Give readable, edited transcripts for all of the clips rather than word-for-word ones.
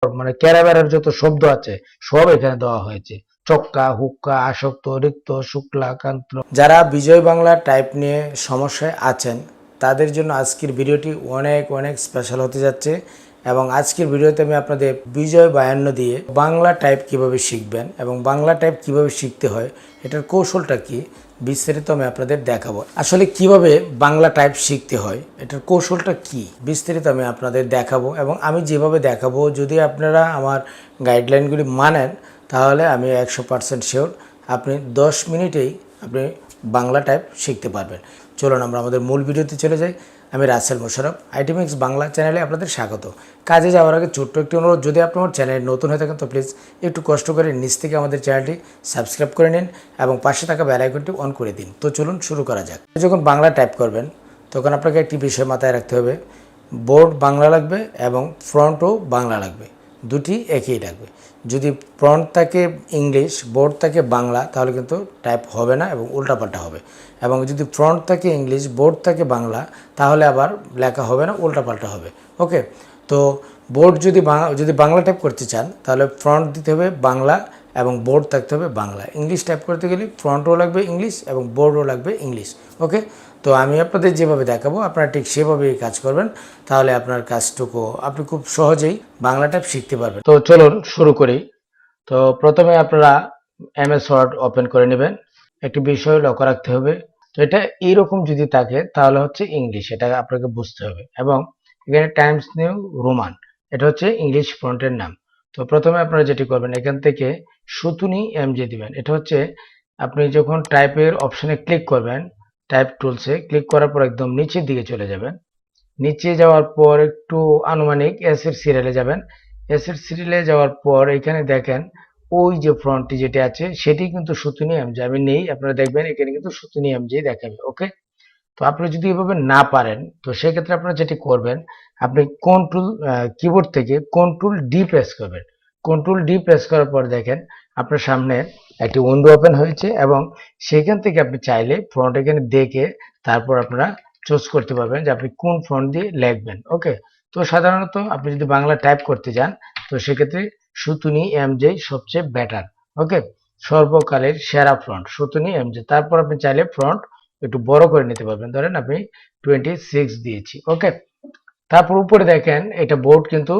মানে ক্যারাবেরার যত শব্দ আছে সব এখানে দেওয়া হয়েছে। চক্কা, হুক্কা, আসক্ত, রিক্ত, শুক্লা, কান্ত। যারা বিজয় বাংলা টাইপ নিয়ে সমস্যায় আছেন তাদের জন্য আজকের ভিডিওটি অনেক অনেক স্পেশাল হতে যাচ্ছে। এবং আজকের ভিডিওতে আমি আপনাদের বিজয় 52 দিয়ে বাংলা টাইপ কিভাবে শিখবেন এবং বাংলা টাইপ কিভাবে শিখতে হয়, এটার কৌশলটা কি, বিস্তারিত আমি আপনাদের দেখাবো। আসলে কিভাবে বাংলা টাইপ শিখতে হয়, এটার কৌশলটা কি, বিস্তারিত আমি আপনাদের দেখাবো। এবং আমি যেভাবে দেখাবো, যদি আপনারা আমার গাইডলাইনগুলি মানেন তাহলে আমি 100% শিওর আপনি 10 মিনিটেই আপনি বাংলা টাইপ শিখতে পারবেন। চলুন আমরা আমাদের মূল ভিডিওতে চলে যাই। আমি রাসেল মোশাররফ, আইটি মিক্স বাংলা চ্যানেলে আপনাদের স্বাগত। কাজে যাওয়ার আগে ছোট্ট একটি অনুরোধ, যদি আপনি আমার চ্যানেলে নতুন হয়ে থাকেন তো প্লিজ একটু কষ্ট করে নিচ থেকে আমাদের চ্যানেলটি সাবস্ক্রাইব করে নিন এবং পাশে থাকা বেল আইকনটি অন করে দিন। তো চলুন শুরু করা যাক। যখন বাংলা টাইপ করবেন তখন আপনাকে একটি বিষয় মাথায় রাখতে হবে, বোর্ড বাংলা লাগবে এবং ফ্রন্টও বাংলা লাগবে, দুটি একই লাগবে। যদি ফ্রন্ট থাকে ইংলিশ, বোর্ড থাকে বাংলা, তাহলে কিন্তু টাইপ হবে না এবং উল্টাপাল্টা হবে। এবং যদি ফ্রন্ট থাকে ইংলিশ, বোর্ড থাকে বাংলা, তাহলে আবার লেখা হবে না, উল্টাপাল্টা হবে। ওকে, তো বোর্ড যদি বাংলা টাইপ করতে চান তাহলে ফ্রন্ট দিতে হবে বাংলা এবং বোর্ড থাকতে হবে বাংলা। ইংলিশ টাইপ করতে গেলে ফ্রন্টও লাগবে ইংলিশ এবং বোর্ডও লাগবে ইংলিশ। ওকে, তো আমি আপনাদের যেভাবে দেখাবো আপনারা ঠিক সেভাবেই কাজ করবেন, তাহলে আপনার কাজটুকু আপনি খুব সহজেই বাংলা টাইপ শিখতে পারবেন। তো চলুন শুরু করি। তো প্রথমে আপনারা এমএস ওয়ার্ড ওপেন করে নেবেন। একটি বিষয় লক্ষ্য রাখতে হবে, তো এটা এইরকম যদি থাকে তাহলে হচ্ছে ইংলিশ, এটা আপনাকে বুঝতে হবে। এবং এখানে টাইমস নিউ রোমান, এটা হচ্ছে ইংলিশ ফন্টের নাম। তো প্রথমে আপনারা যেটি করবেন, এখান থেকে সুতুনি এমজে দিবেন। এটা হচ্ছে আপনি যখন টাইপের অপশনে ক্লিক করবেন, টাইপ টুলসে ক্লিক করার পর একদম নিচের দিকে চলে যাবেন। নিচে যাওয়ার পর একটু আনুমানিক এস এর সিরিয়ালে যাবেন। এস এর সিরিয়ালে যাওয়ার পর এখানে দেখেন ওই যে ফ্রন্টটি যেটা আছে সেটি কিন্তু সুতুনি এমজে, আমি নেই, আপনারা দেখবেন এখানে কিন্তু সুতুনি এমজে দেখাবে। ওকে, তো আপনি যদি এভাবে না পারেন তো সেক্ষেত্রে আপনারা যেটি করবেন, আপনি কিবোর্ড থেকে কন্ট্রোল ডি প্রেস করবেন। কন্ট্রোল ডি প্রেস করার পর দেখেন আপনার সামনে একটি উইন্ডো ওপেন হয়েছে এবং সেখান থেকে আপনি চাইলে ফ্রন্ট এখানে দেখে তারপর আপনারা চুজ করতে পারবেন যে আপনি কোন ফন্ট দিয়ে লিখবেন। ওকে, তো সাধারণত আপনি যদি বাংলা টাইপ করতে যান তো সেক্ষেত্রে সুতুনি এমজে সবচেয়ে বেটার। ওকে, সর্বকালের সেরা ফ্রন্ট সুতুনি এমজে। তারপর আপনি চাইলে ফ্রন্ট একটু বড় করে নিতে পারবেন, ধরেন আমি 26 দিয়েছি। ওকে, তারপর উপরে দেখেন এটা বোর্ড কিন্তু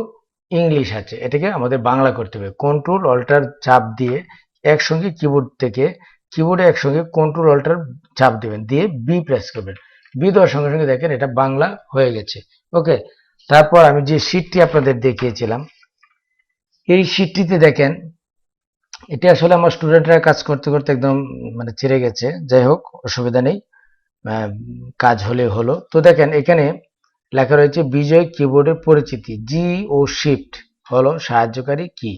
ইংলিশ আছে, এটাকে আমাদের বাংলা করতে হবে। কন্ট্রোল অল্টার চাপ দিয়ে একসঙ্গে কিবোর্ডে একসঙ্গে কন্ট্রোল অল্টার চাপ দিবেন, দিয়ে বি প্রেস করবেন। বি দেওয়ার সঙ্গে সঙ্গে দেখেন এটা বাংলা হয়ে গেছে। ওকে, তারপর আমি যে শীটটি আপনাদের দেখিয়েছিলাম এই শীটটিতে দেখেন এটা আসলে আমার স্টুডেন্টরা কাজ করতে করতে একদম মানে ছেড়ে গেছে। যাই হোক, অসুবিধা নেই, কাজ হলে হলো। তো দেখেন এখানে লেখা রয়েছে বিজয় কিবোর্ডের পরিচিতি। জি ও শিফট হলো সাহায্যকারী কি।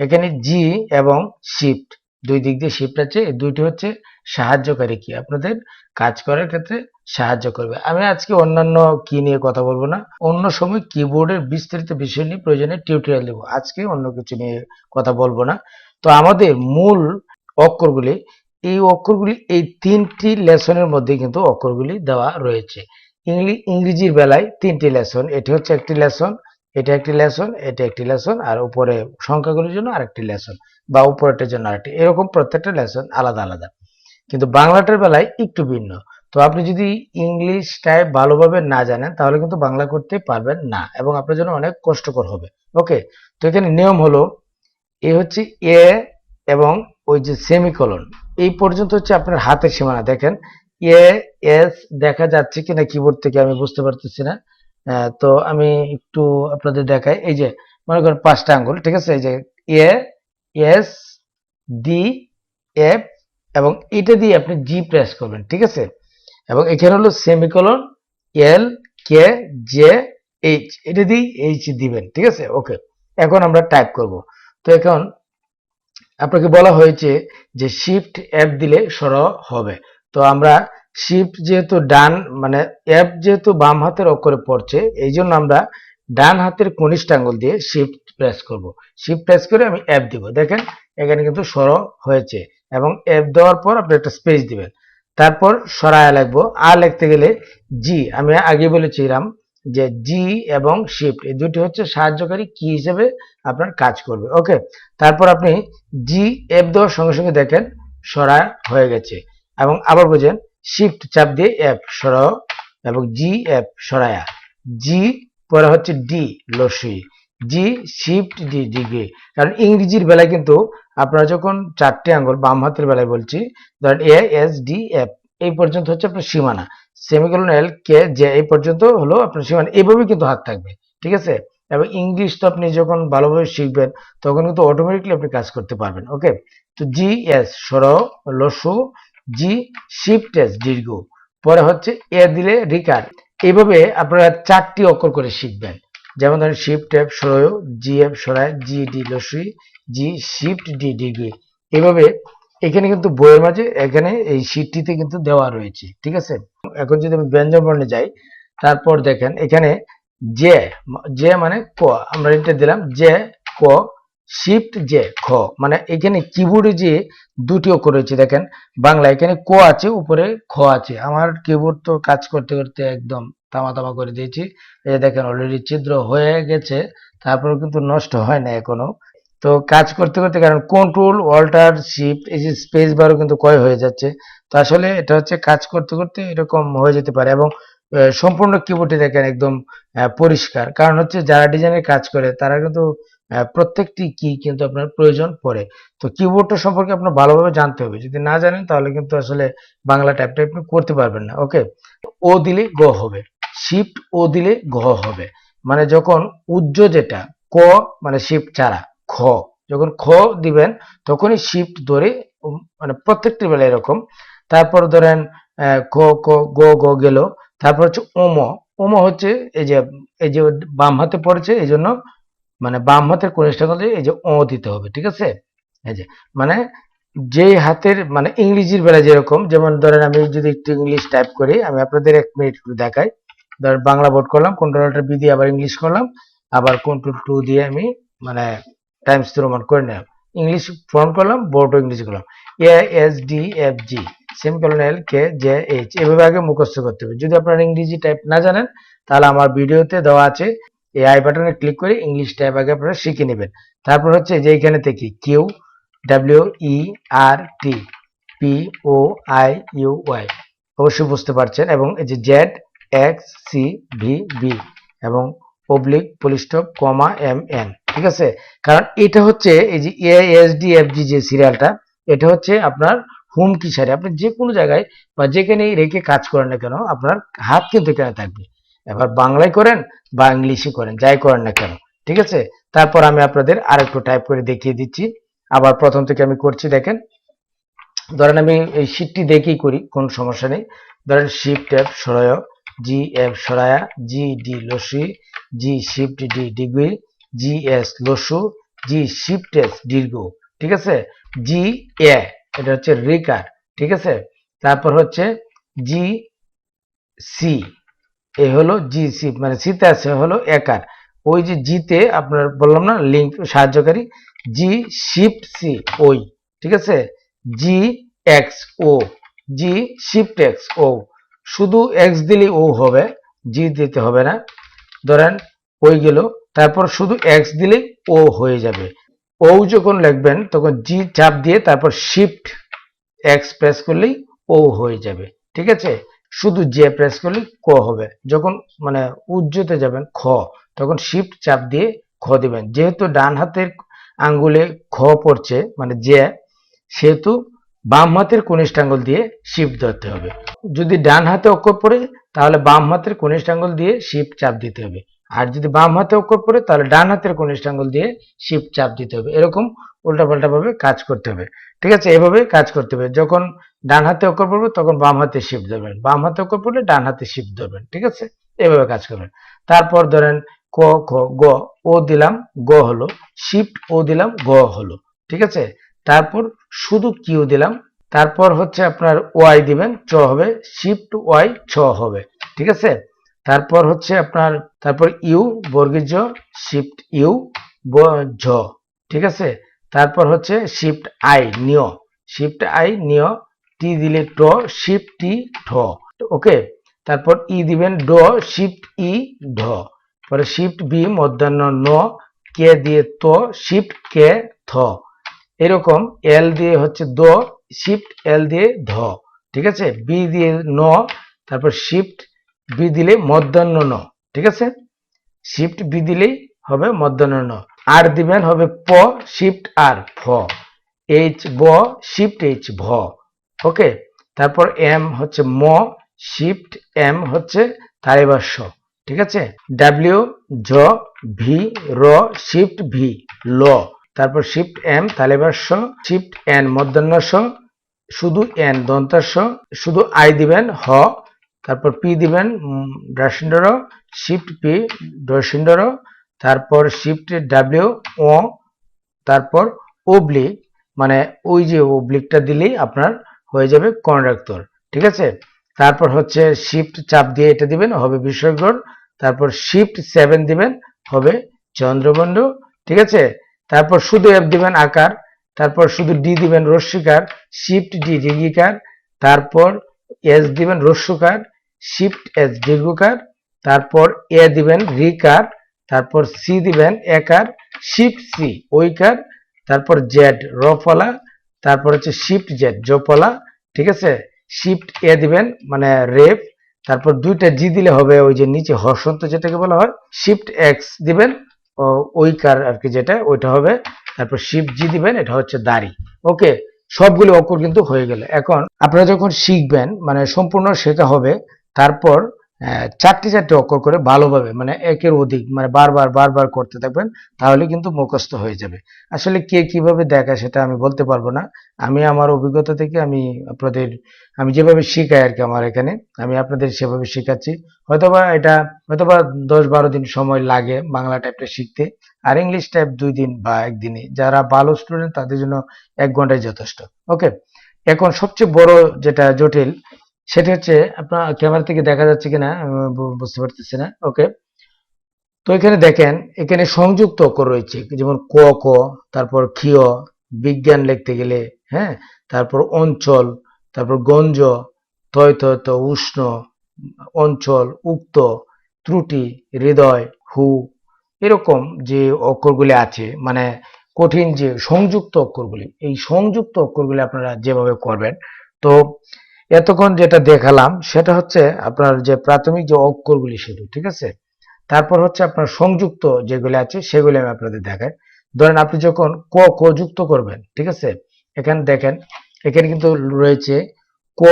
এখানে জি এবং শিফট দুই দিক দিয়ে শিফট আছে, এই দুইটি হচ্ছে সাহায্যকারী কি, আপনাদের কাজ করার ক্ষেত্রে সাহায্য করবে। আমি আজকে অন্যান্য কি নিয়ে কথা বলবো না, অন্য সময় কিবোর্ডের বিস্তারিত বিষয় নিয়ে প্রয়োজনে টিউটোরিয়াল দেবো, আজকে অন্য কিছু নিয়ে কথা বলবো না। তো আমাদের মূল অক্ষরগুলি, এই অক্ষরগুলি এই তিনটি লেসনের মধ্যে কিন্তু অক্ষরগুলি দেওয়া রয়েছে। ইংরেজির বেলায় তিনটি লেসন, এটি হচ্ছে একটি লেসন, এটা একটি লেসন, এটা একটি লেসন, আর উপরে সংখ্যাগুলির জন্য আরেকটি লেসন, বা উপরেরটার জন্য আরেকটি, এরকম প্রত্যেকটা লেসন আলাদা আলাদা। কিন্তু বাংলাটার বেলায় একটু ভিন্ন। তো আপনি যদি ইংলিশ টাইপ ভালোভাবে না জানেন তাহলে কিন্তু বাংলা করতে পারবেন না এবং আপনার জন্য অনেক কষ্টকর হবে। ওকে, তো এখানে নিয়ম হলো এ হচ্ছে এ এবং ওই যে সেমিকোলন এই পর্যন্ত হচ্ছে আপনার হাতের সীমানা। দেখেন এ এস দেখা যাচ্ছে কিনা কিবোর্ড থেকে আমি বুঝতে পারতেছি না। তো আমি একটু আপনাদের দেখাই, এই যে মনে করেন 5টা আঙ্গুল, ঠিক আছে, এই যে এ এস ডি এফ এবং এটা দিয়ে আপনি জি প্রেস করবেন, ঠিক আছে। এবং এখানে হলো সেমিকোলন এল কে জে এইচ, এটা দিয়ে এইচ দিবেন, ঠিক আছে। ওকে, এখন আমরা টাইপ করব। তো এখন আপনাকে বলা হয়েছে যে শিফট এফ দিলে সরো হবে। তো আমরা শিফট যেহেতু ডান মানে এফ যেহেতু বাম হাতের অক্ষরে পড়ছে, এই জন্য আমরা ডান হাতের কনিষ্ঠ আঙ্গুল দিয়ে শিফট প্রেস করব। শিফট প্রেস করে আমি এফ দিব, দেখেন এখানে কিন্তু সরো হয়েছে। এবং এফ দেওয়ার পর আপনি একটা স্পেস দিবেন, তারপর সরায়া লিখবো। আর লিখতে গেলে জি, আমি আগে বলেছিলাম যে জি এবং শিফট এই দুটি হচ্ছে সাহায্যকারী কি হিসেবে আপনার কাজ করবে। ওকে, তারপর আপনি জি এফ দেওয়ার সঙ্গে সঙ্গে দেখেন সরা হয়ে গেছে। এবং আবার বুঝেন শিফট চাপ দিয়ে এফ সরাও এবং জি এফ সরায়া, জি পরে হচ্ছে ডি লসি, জি শিফট ডি ডিগ্রি। কারণ ইংরেজির বেলায় কিন্তু আপনারা যখন চারটি আঙ্গুল বাম হাতের বেলায় বলছি, ধরেন এ এস ডি এফ এই পর্যন্ত হচ্ছে আপনার সীমানা, সেমিকোলন এল কে জে এই পর্যন্ত হলো আপনার সীমানা, এইভাবে কিন্তু হাত থাকবে, ঠিক আছে। এবং ইংলিশ তো আপনি যখন ভালোভাবে শিখবেন তখন কিন্তু অটোমেটিকলি আপনি কাজ করতে পারবেন। ওকে, তো জি এস সর লসু, জি শিফট এস দীর্ঘ, পরে হচ্ছে এ দিলে রিকার। এইভাবে আপনারা চারটি অক্ষর করে শিখবেন। যেমন ধরেন শিফট এফ সরয়, জি এফ সরায়, জি ডি লসুই, জি শিফট ডি ডিগ্রি। এভাবে এখানে কিন্তু বইয়ের মাঝে এখানে এই শীটটিতে কিন্তু দেওয়া রয়েছে, ঠিক আছে। এখন যদি আমি ব্যঞ্জন বর্ণে যাই, তারপর দেখেন এখানে জে, জে মানে ক, আমরা এটা দিলাম জে ক, শিফট জে খ, মানে এখানে কিবোর্ডে যে দুটি অক্ষর রয়েছে দেখেন, বাংলা এখানে ক আছে উপরে খ আছে। আমার কিবোর্ড তো কাজ করতে করতে একদম তামা তামা করে দিয়েছি, এই দেখেন অলরেডি ছিদ্র হয়ে গেছে, তারপরে কিন্তু নষ্ট হয় না এখনো। তো কাজ করতে করতে কারণ কন্ট্রোল অল্টার শিফট এই যে স্পেস বারও কিন্তু ক্ষয় হয়ে যাচ্ছে। তো আসলে এটা হচ্ছে কাজ করতে করতে এরকম হয়ে যেতে পারে। এবং সম্পূর্ণ কিবোর্ডে দেখেন একদম পরিষ্কার, কারণ হচ্ছে যারা ডিজাইনের কাজ করে তারা কিন্তু প্রত্যেকটি কি কিন্তু আপনার প্রয়োজন পড়ে। তো কিবোর্ডটা সম্পর্কে আপনার ভালোভাবে জানতে হবে, যদি না জানেন তাহলে কিন্তু আসলে বাংলা টাইপটা আপনি করতে পারবেন না। ওকে, ও দিলে গ হবে, শিফট ও দিলে ঘ হবে, মানে যখন উজ্জ যেটা ক মানে শিফট ছাড়া খ, যখন খ দিবেন তখনই শিফট ধরে মানে প্রত্যেকটি বেলা এরকম। তারপর ধরেন ক ক গ গ গেল, তারপর হচ্ছে ওম, ওম হচ্ছে এই যে বাম হাতে পড়েছে এই জন্য মানে বাম হাতের কনিষ্ঠ আঙুলে এই যে ও দিতে হবে, ঠিক আছে। এই যে মানে যে হাতের মানে ইংরেজির বেলা যেরকম, যেমন ধরেন আমি যদি একটু ইংলিশ টাইপ করি, আমি আপনাদের 1 মিনিট একটু দেখাই। ধরেন বাংলা বোর্ড করলাম, কন্ট্রোল বি দিয়ে আবার ইংলিশ করলাম, আবার কন্ট্রোল 2 দিয়ে আমি মানে টাইমস রোমান করে নিলাম, ইংলিশ ফ্রন্ট করলাম, বোর্ড ইংলিশ করলাম, এ এস ডি এফ জি সেমিকোলন এল কে জে এইচ, এভাবে আগে মুখস্থ করতে হবে। যদি আপনারা ইংরেজি টাইপ না জানেন তাহলে আমার ভিডিওতে দেওয়া আছে, এই আই বাটনে ক্লিক করে ইংলিশ টাইপ আগে আপনারা শিখে নেবেন। তারপর হচ্ছে যে এখানে থেকে Q W E R T P O I U Y, অবশ্যই বুঝতে পারছেন। এবং এই যে Z X C V B এবং পাবলিক পুলিস্টপ কমা এম এন, ঠিক আছে। কারণ এটা হচ্ছে এই যে A S D F G যে সিরিয়ালটা, এটা হচ্ছে আপনার হোম কি সারি, আপনি যে কোনো জায়গায় বা যেখানেই রেখে কাজ করেন না কেন আপনার হাত কিন্তু এখানে থাকবে। এবার বাংলায় করেন বা ইংলিশে করেন, যাই করেন না কেন, ঠিক আছে। তারপর আমি আপনাদের আরেকটু টাইপ করে দেখিয়ে দিচ্ছি, আবার প্রথম থেকে আমি করছি দেখেন। ধরেন আমি এই শিটটি দেখেই করি, কোনো সমস্যা নেই। ধরেন শিফট এফ সরায়, জি এফ সরায়া, জি ডি লসি, g shift d degree, g s লসু, জি শিফট এস দীর্ঘ, ঠিক আছে। জি এ এটা হচ্ছে রিকার, ঠিক আছে। তারপর হচ্ছে জি সি এ হলো জি সি মানে সিতে আছে হলো একার, ওই যে জিতে আপনার বললাম না লিঙ্ক সাহায্যকারী, জি শিফট সি ওই, ঠিক আছে। জি এক্স ও, জি শিফট এক্স ও, শুধু এক্স দিলেই ও হবে, জি দিতে হবে না। ধরেন ওই গেল, তারপর শুধু এক্স দিলেই ও হয়ে যাবে। ও যখন লিখবেন তখন জি চাপ দিয়ে তারপর শিফট এক্স প্রেস করলেই ও হয়ে যাবে, ঠিক আছে। শুধু জে প্রেস করলেই ক হবে। যখন মানে উজ্জ্বতে যাবেন খ, তখন শিফট চাপ দিয়ে খ দিবেন, যেহেতু ডান হাতের আঙ্গুলে খ পড়ছে মানে জে, সেহেতু বাম হাতের কনিষ্ঠ আঙ্গুল দিয়ে শিফট ধরতে হবে। যদি ডান হাতে অক্ষর পড়ে তাহলে বাম হাতের কনিষ্ঠ আঙ্গুল দিয়ে শিফট চাপ দিতে হবে, আর যদি বাম হাতে অক্ষর পড়ে তাহলে ডান হাতের কনিষ্ঠ আঙ্গুল দিয়ে শিফট চাপ দিতে হবে। এরকম উল্টাপাল্টা ভাবে কাজ করতে হবে, ঠিক আছে। এভাবে কাজ করতে হবে, যখন ডান হাতে অক্ষর পড়বে তখন বাম হাতে শিফট ধরবেন, বাম হাতে অক্ষর পড়লে ডান হাতে শিফট ধরবেন, ঠিক আছে। এভাবে কাজ করবেন। তারপর ধরেন ক খ গ, ও দিলাম গ হলো, শিফট ও দিলাম গ হলো, ঠিক আছে। তারপর শুধু কিউ দিলাম, তারপর হচ্ছে আপনার ওয়াই দিবেন চ হবে, শিফট ওয়াই ছ হবে, ঠিক আছে। তারপর হচ্ছে আপনার তারপর ইউ বর্গের জ, শিফট ইউ ঝ, ঠিক আছে। তারপর হচ্ছে শিফট আই নিয়, শিফট আই নিয়, টি দিলে ট, শিফট টি ঠ, ওকে। তারপর ই দিবেন ড, শিফট ই ঢ, পরে শিফট বি মধ্যাহ্ন ন, কে দিয়ে ত, শিফট কে থ, এরকম এল দিয়ে হচ্ছে দ, শিফট এল দিয়ে ধ, ঠিক আছে, বি দিয়ে ন, তারপর শিফট বি দিলে মধ্যাহ্ন ন, ঠিক আছে, শিফট বি দিলেই হবে মধ্যাহ্ন ন, আর দিবেন হবে প, শিফট আর ফ, এইচ ব, শিফট এইচ ভ, ওকে, তারপর এম হচ্ছে ম, শিফট এম হচ্ছে তালিবাস্য, ঠিক আছে, ডাব্লিউ জ, ভি র, শিফট ভি ল, তারপর শিফট এম তালিবাস্য, শিফট এন মধ্যাহ্নস্য, শুধু এন দন্তাস্য, শুধু আই দিবেন হ, তারপর পি দিবেন ডাসিন্ডর, শিফট পি ডসিন্ডর, তারপর শিফট ডাব্লিউ ও, তারপর ওব্লিক, মানে ওই যে ওব্লিকটা দিলেই আপনার হয়ে যাবে কন্ডাক্টর, ঠিক আছে, তারপর হচ্ছে শিফট চাপ দিয়ে এটা দিবেন হবে বিস্ময়কর, তারপর শিফট 7 দিবেন হবে চন্দ্রবন্ধু, ঠিক আছে, তারপর শুধু এফ দিবেন আকার, তারপর শুধু ডি দিবেন রস্যিকার, শিফট ডি দীর্ঘিকার, তারপর এস দিবেন রস্যকার, শিফট এস দীর্ঘকার, তারপর এ দিবেন রিকার, তারপর সি দিবেন একার, শিফট সি ওইকার, তারপর জেড রফলা, তারপর হচ্ছে শিফট জেড জোপলা, ঠিক আছে, শিফট এ দিবেন মানে রেপ, তারপর দুইটা জি দিলে হবে ওই যে নিচে হর্ষন্ত যেটাকে বলা হয়, শিফট এক্স দিবেন ওইকার আর কি যেটা ওইটা হবে, তারপর শিফট জি দিবেন এটা হচ্ছে দাড়ি, ওকে, সবগুলো অক্ষর কিন্তু হয়ে গেল। এখন আপনারা যখন শিখবেন মানে সম্পূর্ণ শেখা হবে, তারপর চারটি অক্ষর করে ভালোভাবে মানে একের অধিক মানে বারবার বারবার করতে থাকবেন, তাহলে কিন্তু মুখস্থ হয়ে যাবে। আসলে কে কিভাবে দেখায় সেটা আমি বলতে পারবো না, আমি আমার অভিজ্ঞতা থেকে আমি যেভাবে শিখাই আর কি আমার এখানে আমি আপনাদের সেভাবে শেখাচ্ছি। হয়তোবা 10-12 দিন সময় লাগে বাংলা টাইপটা শিখতে, আর ইংলিশ টাইপ 2 দিন বা 1 দিনে, যারা ভালো স্টুডেন্ট তাদের জন্য 1 ঘন্টায় যথেষ্ট, ওকে। এখন সবচেয়ে বড় যেটা জটিল সেটা হচ্ছে আপনার ক্যামেরা থেকে দেখা যাচ্ছে কিনা বুঝতে পারতেছি না, ওকে, তো এখানে দেখেন এখানে সংযুক্ত অক্ষর রয়েছে যেমন ক ক, তারপর ক্ষিয়, বিজ্ঞান লিখতে গেলে, হ্যাঁ, তারপর অঞ্চল, তারপর গঞ্জ, তয় তয় ত, উষ্ণ, অঞ্চল, উক্ত, ত্রুটি, হৃদয়, হু, এরকম যে অক্ষরগুলি আছে মানে কঠিন যে সংযুক্ত অক্ষরগুলি, এই সংযুক্ত অক্ষরগুলি আপনারা যেভাবে করবেন, তো এতক্ষণ যেটা দেখালাম সেটা হচ্ছে আপনার যে প্রাথমিক যে অক্ষরগুলি শুধু, ঠিক আছে, তারপর হচ্ছে আপনার সংযুক্ত যেগুলি আছে সেগুলি আমি আপনাদের দেখাই। ধরেন আপনি যখন ক ক যুক্ত করবেন, ঠিক আছে, এখানে দেখেন এখানে কিন্তু রয়েছে ক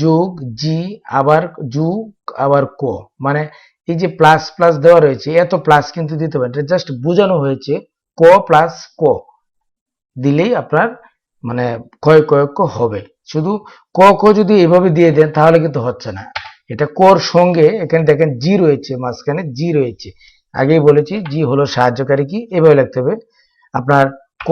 যুগ জি আবার যুগ আবার ক, মানে এই যে প্লাস প্লাস দেওয়া রয়েছে এত প্লাস কিন্তু দিতে পারেন, এটা জাস্ট বোঝানো হয়েছে ক প্লাস ক দিলেই আপনার মানে কয় কয়ক্য হবে। শুধু ক ক যদি এভাবে দিয়ে দেন তাহলে কিন্তু হচ্ছে না, এটা কর সঙ্গে এখানে দেখেন জি রয়েছে, মাঝখানে জি রয়েছে, আগেই বলেছি জি হলো সাহায্যকারী কি, এভাবে লিখতে হবে আপনার ক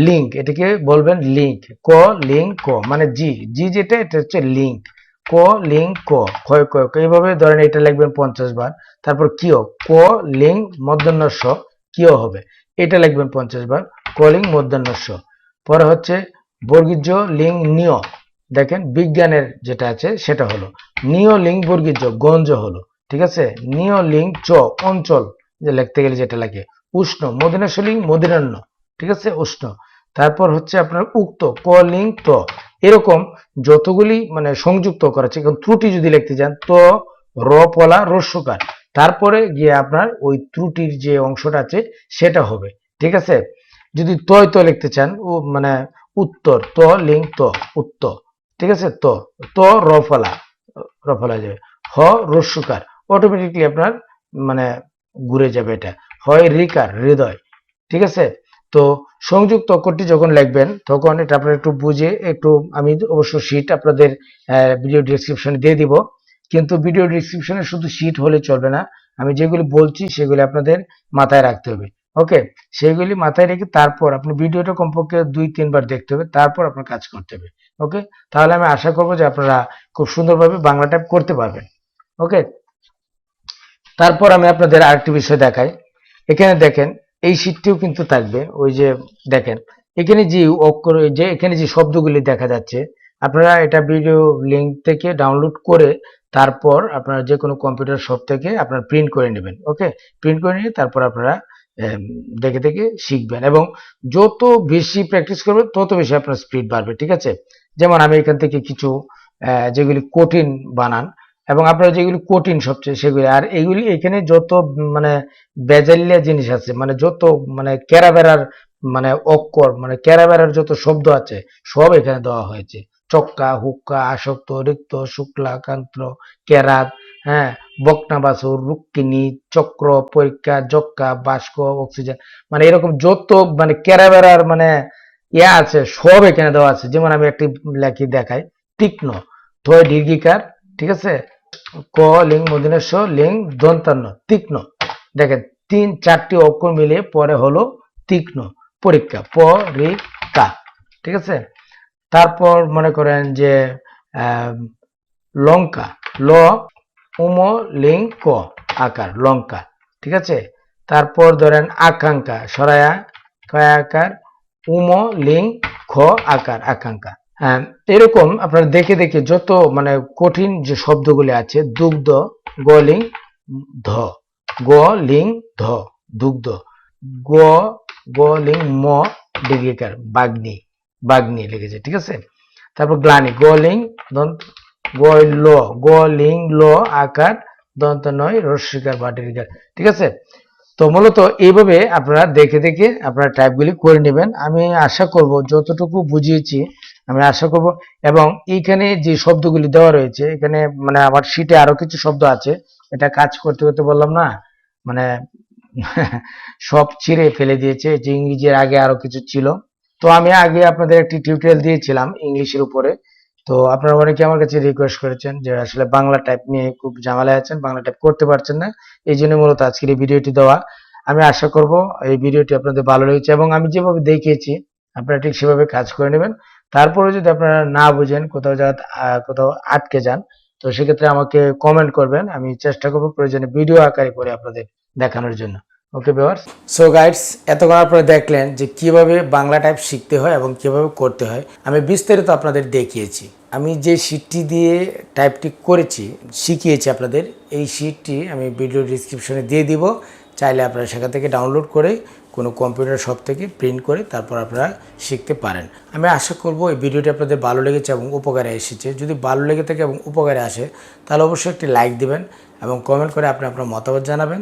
লিঙ্ক, এটাকে বলবেন লিঙ্ক, ক লিঙ্ক ক মানে জি জি যেটা এটা হচ্ছে লিঙ্ক, ক লিঙ্ক ক, ক্ষয় ক, এইভাবে ধরেন এটা লিখবেন 50 বার, তারপর কিয় ক লিঙ্ক মধ্যাহ্ন স কিয় হবে এটা লিখবেন 50 বার, কলিং মধ্যাহ্ন স, পরে হচ্ছে বর্গীজ লিঙ্ক নিয়, দেখেন বিজ্ঞানের যেটা আছে সেটা হলো নিয় লিঙ্ক বর্গীজ গঞ্জ হলো, ঠিক আছে, নিয় লিঙ্ক চ অঞ্চল যে লিখতে গেলে যেটা লাগে, উষ্ণ মদিনাস লিঙ্ক মদিনান্য, ঠিক আছে, উষ্ণ, তারপর হচ্ছে আপনার উক্ত ক লিঙ্ক ত, এরকম যতগুলি মানে সংযুক্ত করা আছে। এখন ত্রুটি যদি লিখতে যান তো র পলা রস্যকার, তারপরে গিয়ে আপনার ওই ত্রুটির যে অংশটা আছে সেটা হবে, ঠিক আছে, যদি তয় তো লিখতে চান ও মানে উত্তর ত লিঙ্ক ত উত্তর, ঠিক আছে, তো তো রফলা যাবে, হ রস্যকার অটোমেটিকলি আপনার মানে ঘুরে যাবে, এটা হয় রিকার হৃদয়, ঠিক আছে। তো সংযুক্ত অক্ষরটি যখন লিখবেন তখন এটা আপনারা একটু বুঝে একটু, আমি অবশ্য শীট আপনাদের ভিডিও ডেসক্রিপশনে দিয়ে দিব, কিন্তু ভিডিও ডেসক্রিপশনে শুধু শীট হলে চলবে না, আমি যেগুলি বলছি সেগুলি আপনাদের মাথায় রাখতে হবে, ওকে, সেইগুলি মাথায় রেখে তারপর আপনি ভিডিওটা কমপক্ষে 2-3 বার দেখতে হবে, তারপর আপনার কাজ করতে হবে, ওকে, তাহলে আমি আশা করবো যে আপনারা খুব সুন্দরভাবে বাংলা টাইপ করতে পারবেন, ওকে। তারপর আমি আপনাদের আরেকটি বিষয় দেখাই, এখানে দেখেন এই শীটটিও কিন্তু থাকবে, ওই যে দেখেন এখানে যে অক্ষর যে এখানে যে শব্দগুলি দেখা যাচ্ছে আপনারা এটা ভিডিও লিঙ্ক থেকে ডাউনলোড করে তারপর আপনারা যে কোনো কম্পিউটার শপ থেকে আপনারা প্রিন্ট করে নেবেন। ওকে, প্রিন্ট করে নিয়ে তারপর আপনারা দেখে দেখে শিখবেন এবং যত বেশি প্র্যাকটিস করবেন তত বেশি আপনার স্পিড বাড়বে। ঠিক আছে, যেমন আমি এখান থেকে কিছু যেগুলি কঠিন বানান এবং আপনারা যেগুলি কঠিন সবচেয়ে সেগুলি, আর এইগুলি এখানে যত মানে বেজাল্লিয়া জিনিস আছে, মানে যত মানে ক্যারাবেরার মানে অক্ষর, মানে ক্যারাবেরার যত শব্দ আছে সব এখানে দেওয়া হয়েছে। চক্কা, হুক্কা, আসক্ত, রিক্ত, শুক্লা, কান্ত্র, কেরাত, হ্যাঁ, বকনাবাসুর, রুক্মিণী, চক্র, পরীক্ষা, যক্কা, বাষ্ক, অক্সিজেন, মানে এরকম যত মানে ক্যারাবেরার মানে ইয়া আছে সব এখানে দেওয়া আছে। যেমন আমি একটি লেখি দেখাই, তীক্ষ্ণ, থয় দীর্ঘিকার, ঠিক আছে, ক লিং মদিনেশ লিং দন্তান্ন, তীক্ষ্ণ। দেখেন 3-4টি অক্ষর মিলিয়ে পরে হলো তীক্ষ্ণ। পরীক্ষা, পরীক্ষা, ঠিক আছে। তারপর মনে করেন যে লঙ্কা, ল উম লিং ক আকার, লঙ্কা, ঠিক আছে। তারপর ধরেন আকাঙ্ক্ষা, সরায়া কয়াকার, উম লিং খ আকার, আকাঙ্ক্ষা। এরকম আপনারা দেখে দেখে যত মানে কঠিন যে শব্দগুলি আছে, দুগ্ধ, গলিং ধ, গলিং ধ, দুগ্ধ, গ গলিং ম দীর্ঘিকার, বাগ্নি, বাগ্নি লিখেছে, ঠিক আছে। তারপর গ্লানি, গলিং দন্ত, গল, গলিং ল আকার, দন্ত নয় রস্বীকার বা দীর্ঘিকার, ঠিক আছে। তো মূলত এইভাবে আপনারা দেখে দেখে আপনারা টাইপগুলি করে নেবেন। আমি আশা করব যতটুকু বুঝিয়েছি, আমি আশা করব। এবং এইখানে যে শব্দগুলি দেওয়া রয়েছে, এখানে মানে আমার শিটে আরো কিছু শব্দ আছে, এটা কাজ করতে করতে বললাম না, মানে সব ছিঁড়ে ফেলে দিয়েছে। যে ইংরেজির আগে আরো কিছু ছিল, তো আমি আগে আপনাদের একটি টিউটোরিয়াল দিয়েছিলাম ইংলিশের উপরে। তো আপনারা অনেকে আমার কাছে রিকোয়েস্ট করেছেন যে আসলে বাংলা টাইপ নিয়ে খুব ঝামেলায় আছেন, বাংলা টাইপ করতে পারছেন না, এই জন্য মূলত আজকের এই ভিডিওটি দেওয়া। আমি আশা করব এই ভিডিওটি আপনাদের ভালো লেগেছে এবং আমি যেভাবে দেখিয়েছি আপনারা ঠিক সেভাবে কাজ করে নেবেন। তারপরে যদি আপনারা না বুঝেন, কোথাও আটকে যান, তো সেক্ষেত্রে আমাকে কমেন্ট করবেন, আমি চেষ্টা করব প্রয়োজনে ভিডিও আকারে করে আপনাদের দেখানোর জন্য। ওকে ভিউয়ার্স, সো গাইডস, এতক্ষণ আপনারা দেখলেন যে কিভাবে বাংলা টাইপ শিখতে হয় এবং কিভাবে করতে হয়, আমি বিস্তারিত আপনাদের দেখিয়েছি। আমি যে শিটটি দিয়ে টাইপটি করেছি, শিখিয়েছি আপনাদের, এই শিটটি আমি ভিডিও ডিসক্রিপশনে দিয়ে দিব। চাইলে আপনারা সেখান থেকে ডাউনলোড করে কোনো কম্পিউটার শপ থেকে প্রিন্ট করে তারপর আপনারা শিখতে পারেন। আমি আশা করব এই ভিডিওটি আপনাদের ভালো লেগেছে এবং উপকারে এসেছে। যদি ভালো লেগে থাকে এবং উপকারে আসে, তাহলে অবশ্যই একটি লাইক দিবেন এবং কমেন্ট করে আপনি আপনার মতামত জানাবেন।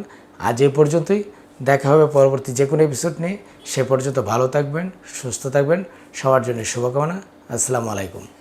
আজ এই পর্যন্তই, দেখা হবে পরবর্তী যে কোনো এপিসোড নিয়ে। সে পর্যন্ত ভালো থাকবেন, সুস্থ থাকবেন, সবার জন্য শুভকামনা। আসসালামু আলাইকুম।